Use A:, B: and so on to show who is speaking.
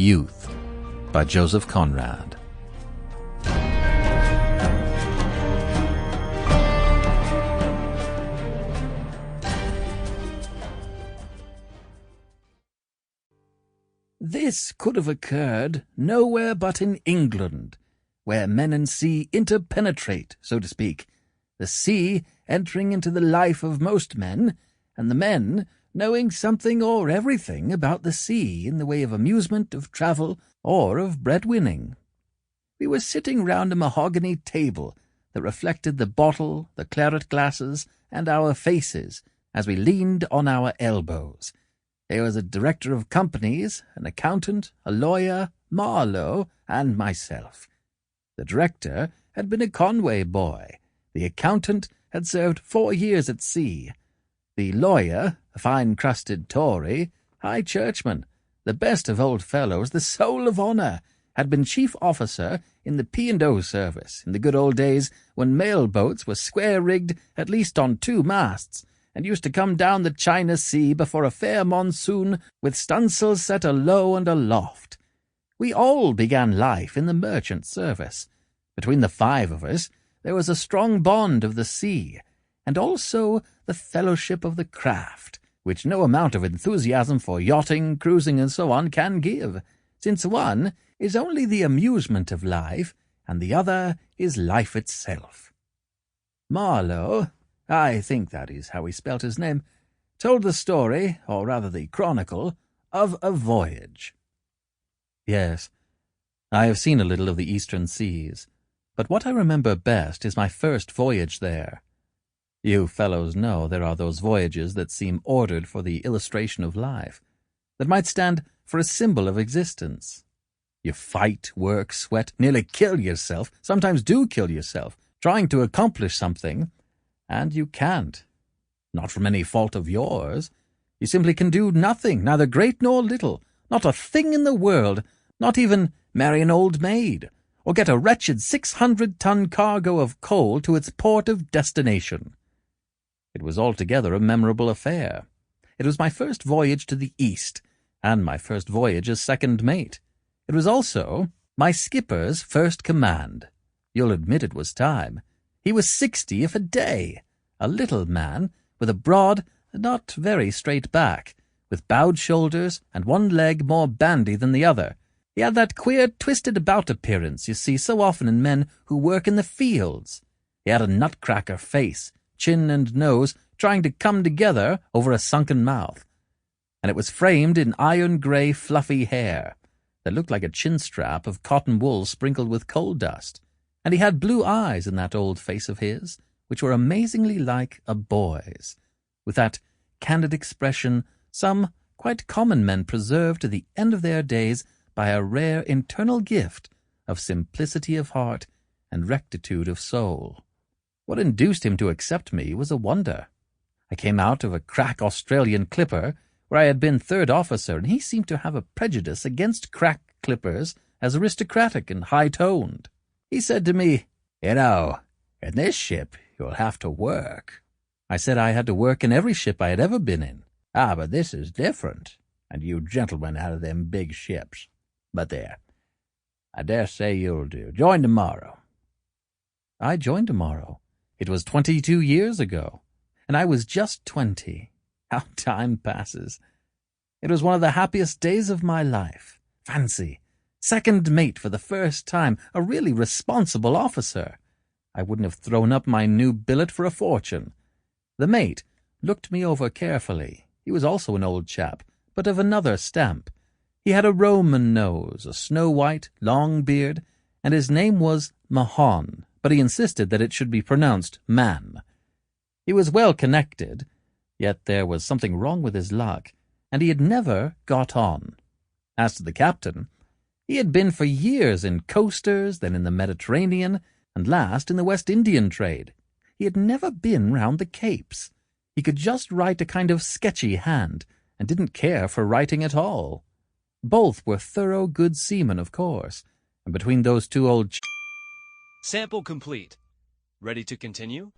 A: Youth by Joseph Conrad.
B: This could have occurred nowhere but in England, where men and sea interpenetrate, so to speak, the sea entering into the life of most men, and the men knowing something or everything about the sea in the way of amusement, of travel, or of bread-winning. We were sitting round a mahogany table that reflected the bottle, the claret glasses, and our faces as we leaned on our elbows. There was a director of companies, an accountant, a lawyer, Marlow, and myself. The director had been a Conway boy. The accountant had served 4 years at sea. The lawyer, a fine-crusted Tory, high churchman, the best of old fellows, the soul of honour, had been chief officer in the P&O service in the good old days when mail boats were square-rigged at least on 2 masts, and used to come down the China Sea before a fair monsoon with stunsails set alow and aloft. We all began life in the merchant service. Between the 5 of us there was a strong bond of the sea, and also the fellowship of the craft, which no amount of enthusiasm for yachting, cruising, and so on can give, since one is only the amusement of life, and the other is life itself. Marlow, I think that is how he spelt his name, told the story, or rather the chronicle, of a voyage.
A: Yes, I have seen a little of the eastern seas, but what I remember best is my first voyage there. You fellows know there are those voyages that seem ordered for the illustration of life, that might stand for a symbol of existence. You fight, work, sweat, nearly kill yourself, sometimes do kill yourself, trying to accomplish something, and you can't. Not from any fault of yours. You simply can do nothing, neither great nor little, not a thing in the world, not even marry an old maid, or get a wretched 600-ton cargo of coal to its port of destination. It was altogether a memorable affair. It was my first voyage to the East, and my first voyage as second mate. It was also my skipper's first command. You'll admit it was time. He was 60 if a day, a little man, with a broad, not very straight back, with bowed shoulders and one leg more bandy than the other. He had that queer, twisted-about appearance you see so often in men who work in the fields. He had a nutcracker face, chin and nose trying to come together over a sunken mouth, and it was framed in iron-grey fluffy hair that looked like a chin-strap of cotton wool sprinkled with coal dust, and he had blue eyes in that old face of his, which were amazingly like a boy's, with that candid expression some quite common men preserve to the end of their days by a rare internal gift of simplicity of heart and rectitude of soul. What induced him to accept me was a wonder. I came out of a crack Australian clipper where I had been third officer, and he seemed to have a prejudice against crack clippers as aristocratic and high-toned. He said to me, "You know, in this ship you'll have to work." I said I had to work in every ship I had ever been in. "Ah, but this is different, and you gentlemen out of them big ships. But there, I dare say you'll do. Join tomorrow." I joined tomorrow. It was 22 years ago, and I was just 20. How time passes. It was one of the happiest days of my life. Fancy, second mate for the first time, a really responsible officer. I wouldn't have thrown up my new billet for a fortune. The mate looked me over carefully. He was also an old chap, but of another stamp. He had a Roman nose, a snow-white, long beard, and his name was Mahon, but he insisted that it should be pronounced Man. He was well connected, yet there was something wrong with his luck, and he had never got on. As to the captain, he had been for years in coasters, then in the Mediterranean, and last in the West Indian trade. He had never been round the Capes. He could just write a kind of sketchy hand, and didn't care for writing at all. Both were thorough good seamen, of course, and between those two old
C: Sample complete. Ready to continue?